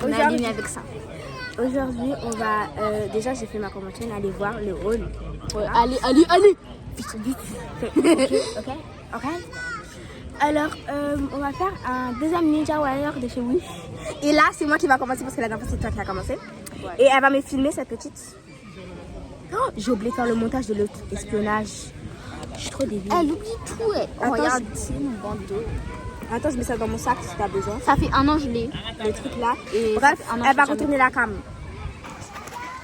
On a allumé avec ça. Aujourd'hui, on va... déjà, j'ai fait ma convention, aller voir le hall. Ouais, allez. Vite. Ok. Alors, on va faire un deuxième Ninja Warrior de chez Wish. Et là, c'est moi qui va commencer parce que la dernière fois, c'est toi qui as commencé. Ouais. Et elle va me filmer, cette petite. Oh, j'ai oublié de faire le montage de l'autre espionnage. Je suis trop débile. Elle oublie tout. Attends, regarde, c'est mon bandeau. Attends, je mets ça dans mon sac si t'as besoin. Ça fait 1 an, je l'ai. Le truc là. Et bref, elle va jamais. retourner la cam.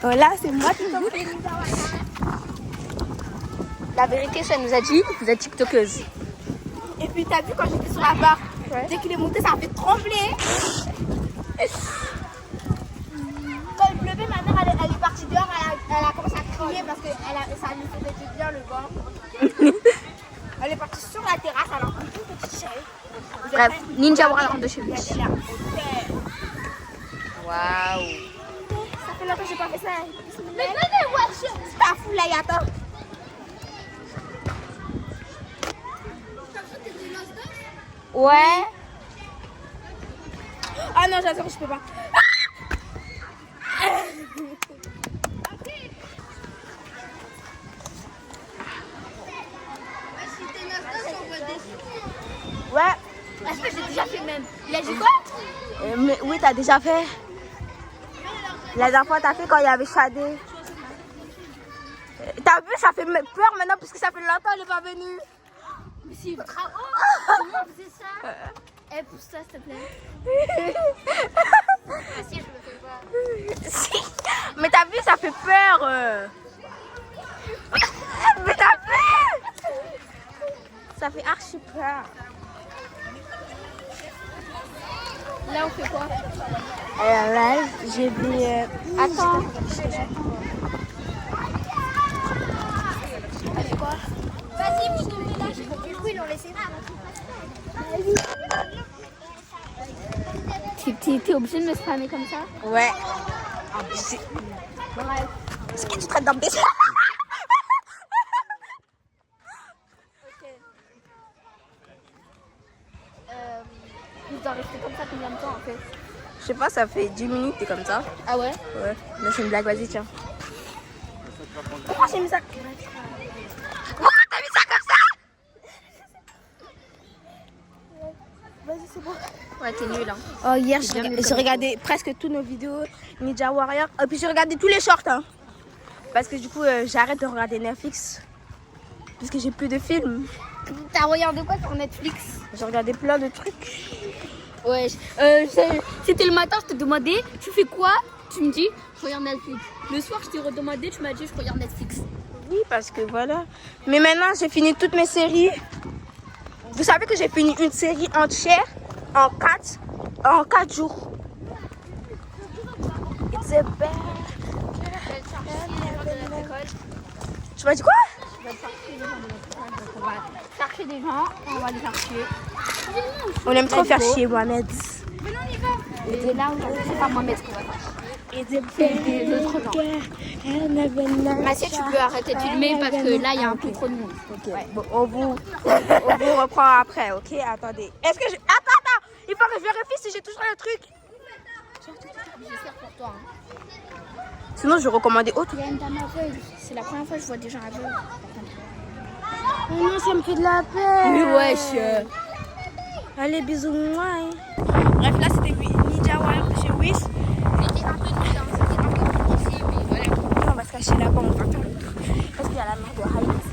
Là, c'est moi qui commence les Ninja Warrior. La vérité, ça nous a dit, vous êtes tiktokeuse. Et puis, t'as vu quand j'étais sur la barre, dès qu'il est monté, ça a fait trembler. Quand il pleuvait, ma mère, elle est partie dehors, elle a commencé à crier parce que ça lui faisait du bien le vent. Elle est partie sur la terrasse, alors une petite chérie. Bref, Ninja Warrior de chez lui. Waouh. Ça fait longtemps que j'ai pas fait ça. Mais venez, wesh. C'est pas fou là, attends. Ouais. Ah non, j'assure, je peux pas. Ouais. Est-ce que j'ai déjà fait même? Il a dit quoi? Mais, oui, t'as déjà fait. La dernière fois, t'as fait quand il y avait Shadé. T'as vu, ça fait peur maintenant parce que ça fait longtemps qu'elle n'est pas venue. Mais c'est ultra haut. Comment on faisait ça? Pousse-toi s'il te plaît. Si, je me fais pas. Si. Mais t'as vu, ça fait peur. Mais t'as vu? Ça fait archi peur. Là, on fait quoi? Alors là, j'ai des... Attends. Vas-y, vous tombez là. Du coup, ils l'ont laissé. T'es obligé de me spammer comme ça? Ouais. C'est qui tu traites d'embêter? Vous doit rester comme ça combien de temps en fait? Je sais pas, ça fait 10 minutes, t'es comme ça. Ah ouais? Ouais. Mais c'est une blague, vas-y, tiens. Pourquoi j'ai mis ça? Pourquoi t'as mis ça comme ça? Vas-y, c'est bon. Ouais, t'es nul hein. Oh, hier, j'ai regardé presque toutes nos vidéos Ninja Warrior. Et puis j'ai regardé tous les shorts. Hein. Parce que du coup, j'arrête de regarder Netflix. Parce que j'ai plus de films. T'as regardé quoi sur Netflix? J'ai regardé plein de trucs. Ouais, c'était le matin, je te demandais, tu fais quoi? Tu me dis, je regarde Netflix. Le soir, je t'ai redemandé, tu m'as dit, je regarde Netflix. Oui, parce que voilà. Mais maintenant, j'ai fini toutes mes séries. Vous savez que j'ai fini une série entière en 4 jours. It's a bad... Tu m'as dit quoi? On va chercher des gens, on va les faire chier. On aime trop faire chier, Mohamed. Mais non, on y va. Et là, c'est pas Mohamed qu'on va faire. C'est d'autres gens. Mathia, tu peux arrêter de filmer parce que là, il y a un peu trop de monde. Okay. Ouais. Bon, on vous reprend après, ok? Attendez. Est-ce que je... Attends! Il faut que je vérifie si j'ai toujours le truc. J'espère pour toi. Hein. Sinon, je recommandais autre. Il y a une dame aveugle. C'est la première fois que je vois des gens aveugles. Oh non, ça me fait de la peine. Mais wesh. Allez, bisous, moi. Hein. Bref, là, c'était Ninja Warrior de chez Wish. C'était un peu nul, hein. C'était un peu difficile, mais voilà. On va se cacher là-bas, on va faire le truc. Parce qu'il y a la mère de Haït.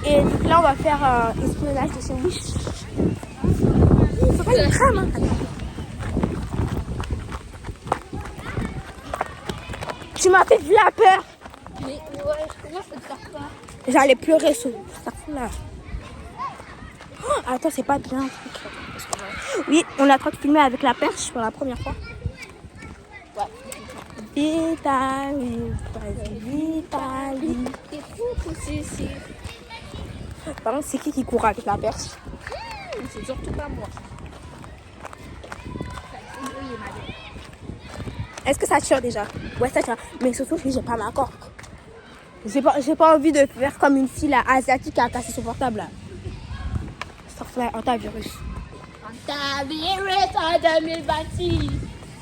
Et donc là, on va faire un espionnage de chez Wish. Il faut pas le crame, hein. Tu m'as fait de la peur. Mais ouais, comment je peux te faire peur? J'allais pleurer sur ça là. Oh, attends, c'est pas bien. Oui, on a trop de filmer avec la perche pour la première fois. Ouais. Vitali, Vitali. T'es fou aussi ici. Par contre, c'est qui court avec la perche? c'est surtout pas moi. Est-ce que ça tire déjà? Ouais, ça tire. Mais surtout, j'ai pas ma corque. J'ai pas envie de faire comme une fille là, asiatique qui a cassé son portable là. Sortir antivirus. Antivirus en 2026.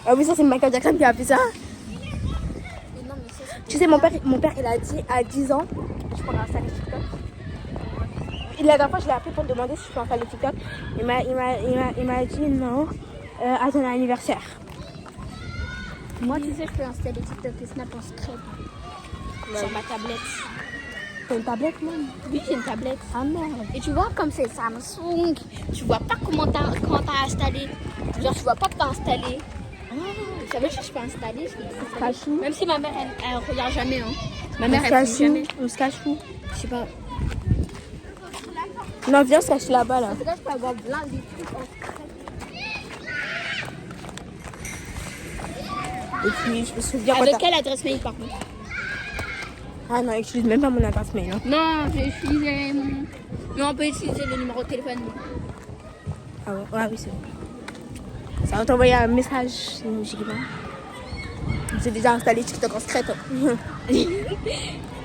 Ah oui, ça c'est Michael Jackson qui a fait ça. Mais non, mais ça, c'est... Tu sais, mon père il a dit à 10 ans, je pourrais installer TikTok. La dernière fois, je l'ai appelé pour me demander si je peux installer TikTok. Il m'a dit non, à ton anniversaire. Moi, tu sais, je peux installer TikTok et Snap en secret. Sur ma tablette. T'as une tablette même? Oui, j'ai une tablette. Ah merde. Et tu vois, comme c'est Samsung, tu vois pas quand t'as installé. Genre, tu vois pas que t'as installé. Ça veut dire que je peux installer. Même si ma mère, elle regarde jamais. Hein. Ma mère, elle regarde jamais. On se cache où? Je sais pas. Non, viens, on se cache là-bas là. Là, je peux avoir plein de trucs en secret. Et puis, je me souviens quand Avec quelle adresse mail, par contre? Ah non, j'utilise même pas mon adresse mail. Hein. Non, j'ai utilisé mon... Mais on peut utiliser le numéro de téléphone. Ah ouais, ah oui, c'est bon. Ça va t'envoyer un message logiquement. J'ai déjà installé TikTok en secret.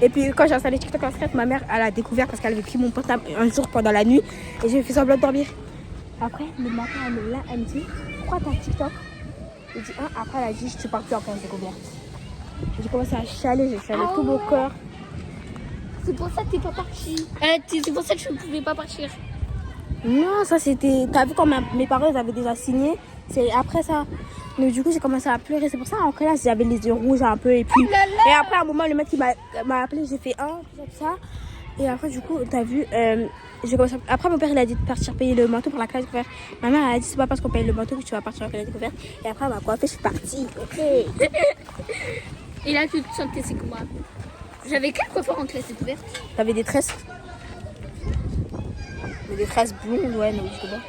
Et puis quand j'ai installé TikTok en secret, ma mère elle a découvert parce qu'elle avait pris mon portable un jour pendant la nuit et j'ai fait semblant de dormir. Après, le matin, elle me dit pourquoi t'as TikTok? J'ai dit après elle a dit je suis partie en pleine découverte. J'ai commencé à chialer, j'ai chialé tout mon cœur. C'est pour ça que t'es pas partie. C'est pour ça que je ne pouvais pas partir. Non, ça c'était. T'as vu quand mes parents ils avaient déjà signé? C'est après ça. Donc du coup j'ai commencé à pleurer. C'est pour ça en classe j'avais les yeux rouges un peu. Et puis. Et après à un moment le mec il m'a appelé, j'ai fait tout ça. Et après du coup t'as vu. Après mon père il a dit de partir payer le manteau pour la classe découverte. Ma mère elle a dit c'est pas parce qu'on paye le manteau que tu vas partir en classe découverte. Et après elle m'a coiffée, je suis partie. Ok. Et là tu te sentais c'est comment? J'avais quel coiffeur en classe découverte? T'avais des tresses? Des tresses blondes, ouais, non, je sais pas.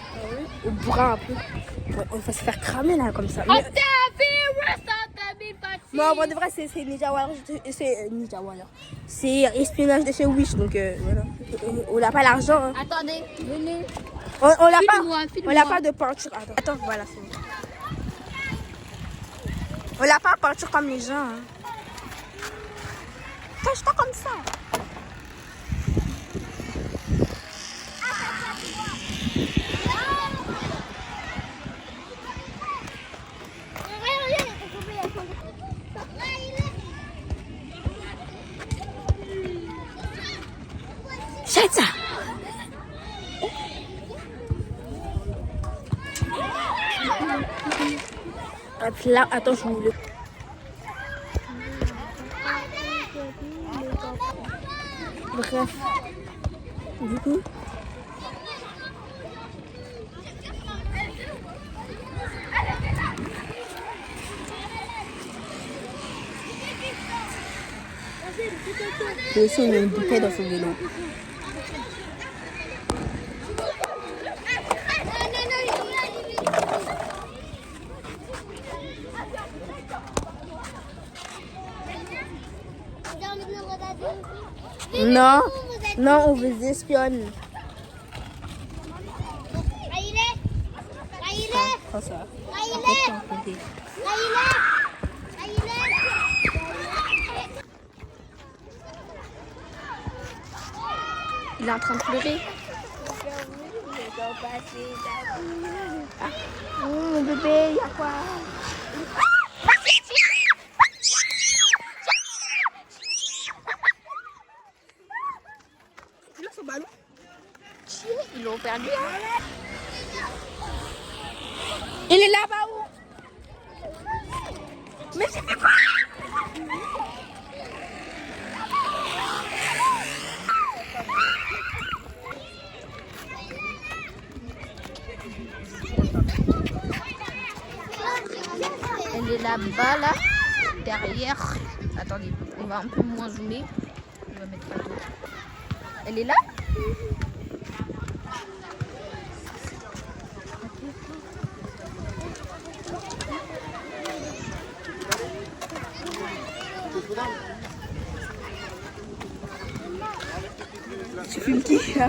Ou brun un peu. Ouais, on va se faire cramer là comme ça. Mais en vrai de vrai, c'est Ninja Warrior. C'est Ninja Warrior. C'est espionnage de chez Wish, donc voilà. On n'a pas l'argent. Hein. Attendez, venez. On n'a Filme-moi. pas de peinture. Attends, voilà, c'est bon. On n'a pas de peinture comme les gens. Hein. Cache-toi comme ça. Jette ça. Hop là, attends, je vous le... Bref. Du coup... Lui aussi, il a une bouteille dans son vélo. Non, non, on vous espionne. Prends ça. Il est en train de pleurer. Mon bébé, il y a quoi? Là, son ballon. Ils l'ont perdu. Hein. Il est là-bas où? Mais j'ai fait quoi? Elle est là-bas, là, derrière. Attendez, on va un peu moins zoomer. On va mettre pas tout. Elle est là? Tu fumes qui là?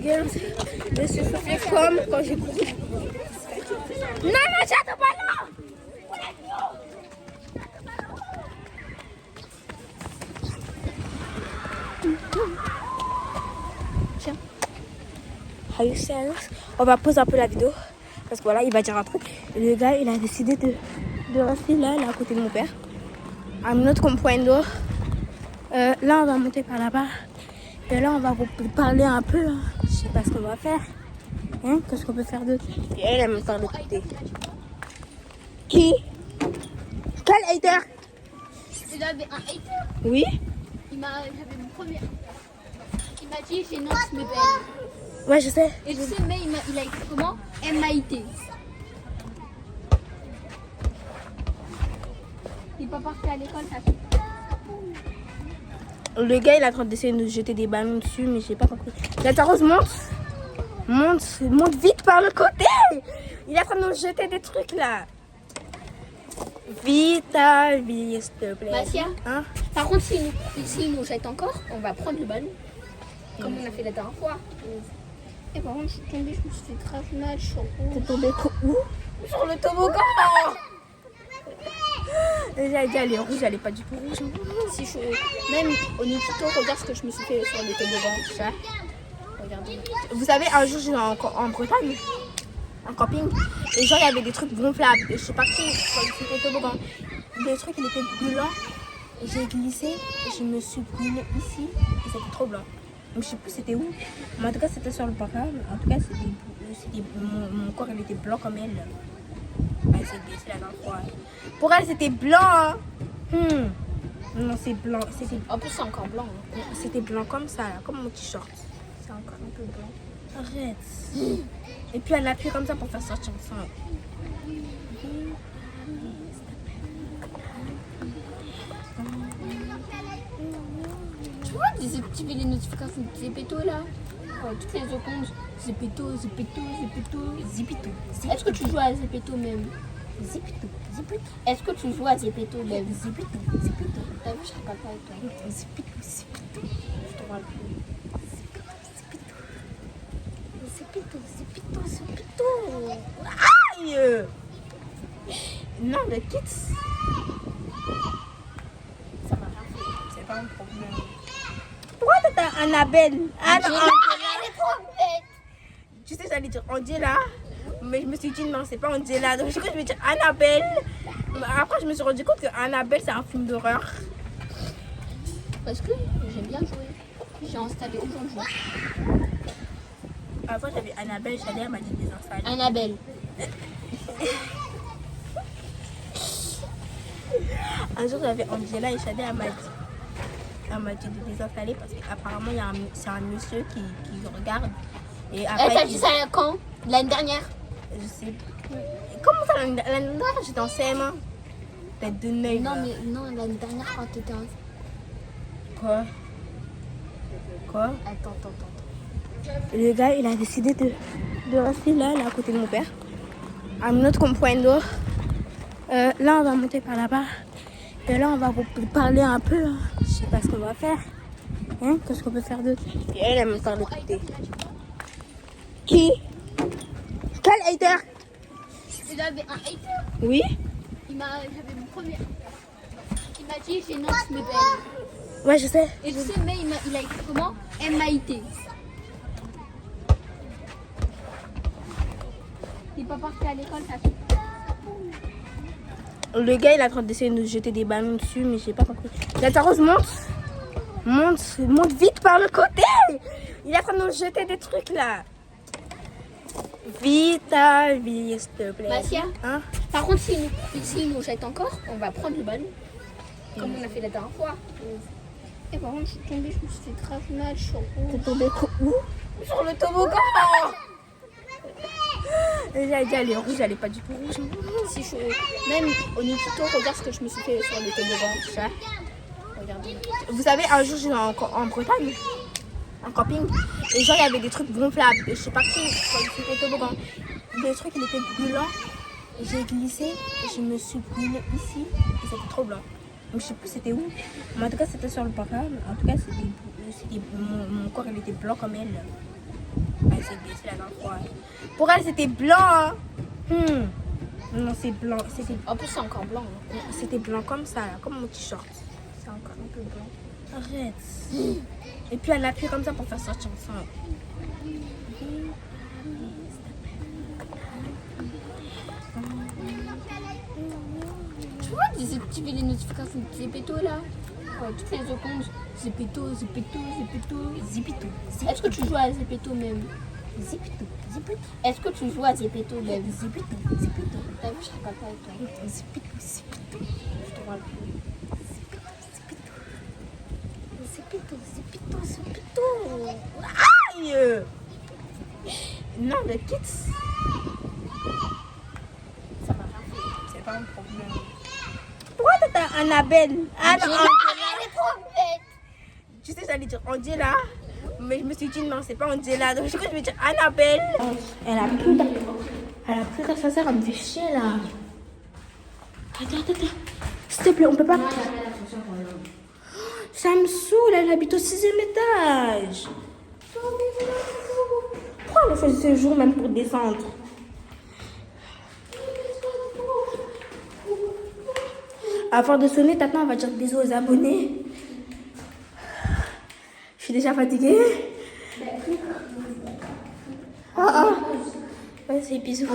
les gars, je suis soufflée comme quand j'ai couru. Non, non, j'attends pas là. Tiens. Are you serious? On va poser un peu la vidéo. Parce que voilà, il va dire un truc. Le gars, il a décidé de rester là, à côté de mon père. I'm not comprendo. Là, on va monter par là-bas. Et là, on va vous parler un peu. Hein. Je sais pas ce qu'on va faire. Hein? Qu'est-ce qu'on peut faire d'autre? Et elle me parle de côté. Qui? Quel hater? J'avais un hater. Oui? J'avais mon premier. Il m'a dit j'ai Nantes mais belle. Ouais, je sais. Et tu sais, mais il a écrit comment? MIT. Il n'est pas parti à l'école, ça fait. Le gars, il est en train d'essayer de nous jeter des ballons dessus, mais j'ai pas compris. La Rose monte vite par le côté. Il est en train de nous jeter des trucs là. Vite, s'il te plaît. Mathia, hein? Par contre, s'il nous jette encore, on va prendre le ballon. Comme on a fait la dernière fois. Et par contre, je suis tombée, je me suis fait grave mal. T'es tombée où? Sur le toboggan. J'allais dire, elle est rouge, elle est pas du tout rouge. Si je... Même au Nikito, regarde ce que je me suis fait sur le toboggan. Ça. Regarde. Vous savez, un jour, j'étais en Bretagne, en camping, et genre, il y avait des trucs gonflables. Je sais pas qui, sur le toboggan. Des trucs, ils étaient brûlants. J'ai glissé, et je me suis brûlée ici, et c'était trop blanc. Donc, je sais plus c'était où. Mais en tout cas, c'était sur le portable. En tout cas, mon corps, il était blanc comme elle. Elle s'est blessée la dernière fois. Pour elle, c'était blanc. Hein. Non, c'est blanc. En plus, c'est encore blanc. Hein. C'était blanc comme ça, là, comme mon t-shirt. C'est encore un peu blanc. Arrête. Et puis, elle appuie comme ça pour faire sortir le sang. Tu vois, les notifications de Zepito là, toutes les secondes, Zepito. Est-ce que tu joues à Zepito même? Zipito. Est-ce que tu joues à Zepito même? Zipito. T'as vu, je te parle pas avec toi. Zipito. Je te parle plus. Zipito. Aïe! Non, le kit. Ça m'a rien fait. C'est pas un problème. Pourquoi t'as Annabelle? Ah non, Angela, elle est trop bête. tu sais, j'allais dire Angela, mais je me suis dit non, c'est pas Angela. Donc je vais dire Annabelle. Après, je me suis rendu compte que Annabelle, c'est un film d'horreur. Parce que j'aime bien jouer. J'ai installé aujourd'hui. Avant, j'avais Annabelle, elle m'a dit de désinstaller. Annabelle. Un jour, j'avais Angela et Shadé, elle m'a dit de désinstaller parce qu'apparemment, c'est un monsieur qui regarde. Et après, Elle t'a dit ça quand? L'année dernière? Je sais plus. Comment ça, l'année dernière, j'étais en CM1. Peut-être de 9. Non, mais non, l'année dernière quand t'étais en... Quoi? Attends. Le gars, il a décidé de rester là, à côté de mon père. I'm not comprendo. Là, on va monter par là-bas. Et là, on va vous parler un peu. Hein. Je sais pas ce qu'on va faire. Hein? Qu'est-ce qu'on peut faire d'autre? Et elle me parle de côté. Qui? Quel hater? J'avais un hater. Oui? J'avais mon premier. Il m'a dit j'ai Nantes mais belle. Ouais, je sais. Et tu sais, mais il a écrit comment? MIT. Il n'est pas parti à l'école, ça fait. Le gars, il est en train d'essayer de nous jeter des ballons dessus, mais j'ai pas compris. La Rose monte vite par le côté. Il est en train de nous jeter des trucs là. Vite, s'il te plaît. Mathia, hein? Par contre, s'il nous jette encore, on va prendre le ballon. Comme on a fait la dernière fois. Et par contre, je suis tombée, je me suis fait grave mal. T'es tombée où? Sur le toboggan. J'allais dire, elle est rouge, elle est pas du tout rouge. Si je... Même au Nikito, regarde ce que je me suis fait sur le toboggan. Ça. Regarde. Vous savez, un jour, j'étais en Bretagne, en camping, et genre, il y avait des trucs gonflables. Je sais pas qui, sur le toboggan. Des trucs, ils étaient brûlants. J'ai glissé, et je me suis brûlée ici, et c'était trop blanc. Donc je sais plus c'était où. Mais en tout cas, c'était sur le portable. En tout cas, mon corps, il était blanc comme elle. s'est baissée la dernière fois. Pour elle, c'était blanc. Hein. Non, c'est blanc. En plus, c'est encore blanc. Hein. C'était blanc comme ça, là, comme mon t-shirt. C'est encore un peu blanc. Arrête. Et puis elle appuie comme ça pour faire sa chanson. Tu vois, désactiver les notifications de Zepito là. Ouais, toutes les secondes. Zepito. Est-ce que tu joues à Zepito même? Zipito. Est-ce que tu joues à Zepito même? Zipito. T'as vu, je rigole pas avec toi. Zipito. Je te vois plus. Zipito. Aïe! Non, le kit. Ça va rien. C'est pas un problème. Pourquoi t'as Annabelle? Ah non, Angela, elle est trop bête. tu sais, j'allais dire Angela. Mais je me suis dit non, c'est pas Angela. Donc je crois que je vais dire Annabelle. Elle a plus ça sert à me faire chier là. Attends. S'il te plaît, on peut pas. Ça me saoule, elle habite au 6e étage. Pourquoi elle fait ce jour même pour descendre? Avant de sonner, Tata, on va dire bisous aux abonnés. Je suis déjà fatiguée. Vas-y, bisous.